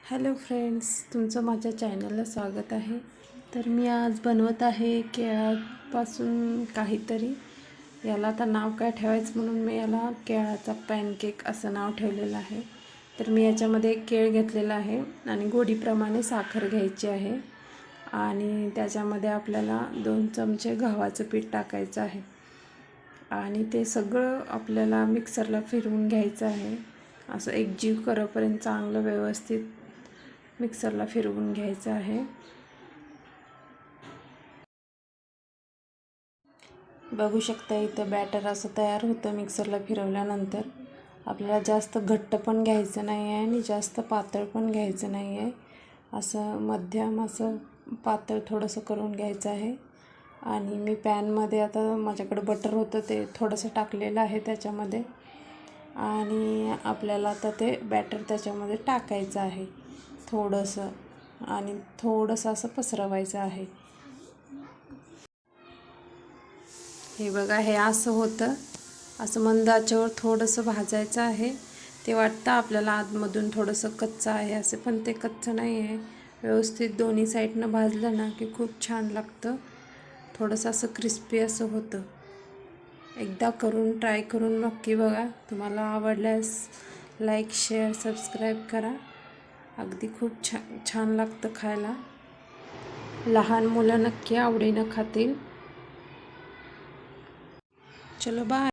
Hello friends, तुमचं माझ्या चॅनलला स्वागत आहे। तर मी आज बनवत आहे केळापासून काहीतरी। याला आता नाव काय ठेवायचं म्हणून मी याला केळाचा पॅनकेक असं नाव ठेवलेलं आहे। तर मी याच्यामध्ये एक केळ घेतलेला आहे आणि गोडीप्रमाणे साखर घ्यायची आहे आणि त्याच्यामध्ये आपल्याला 2 चमचे गव्हाचं पीठ टाकायचं आहे आणि ते सगळं आपल्याला मिक्सरला फिरवून घ्यायचं आहे। असं एकजीव करेपर्यंत चांगलं व्यवस्थित मिक्सरला फिरवून घ्यायचं आहे। बघू शकता इथं बॅटर असं तयार होतं मिक्सरला फिरवल्यानंतर। आपल्याला जास्त घट्ट पण घ्यायचं नाही आहे आणि जास्त पातळ पण घ्यायचं नाही आहे। असं मध्यम असं पातळ थोडंसं करून घ्यायचं आहे। आणि मी पॅनमध्ये आता माझ्याकडे बटर होतं ते थोडंसं टाकलेलं आहे त्याच्यामध्ये आणि आपल्याला आता ते बॅटर त्याच्यामध्ये टाकायचं आहे थोडंसं आणि थोडंसं असं पसरवायचं आहे। हे बघा, हे असं होतं, असं मंद आचेवर थोडंसं भाजायचं आहे। ते वाटतं आपल्याला आतमधून थोडंसं कच्चं आहे असं, पण ते कच्चं नाही आहे। व्यवस्थित दोन्ही साईडनं भाजलं ना की खूप छान लागतं, थोडंसं असं क्रिस्पी असं होतं। एकदा ट्राय करून नक्की बघा। तुम्हाला आवडल्यास लाईक, शेअर, सबस्क्राईब करा। अगदी खूप छान लागतं खायला। लहान मुलं नक्की आवडीनं खातील। चलो बाय।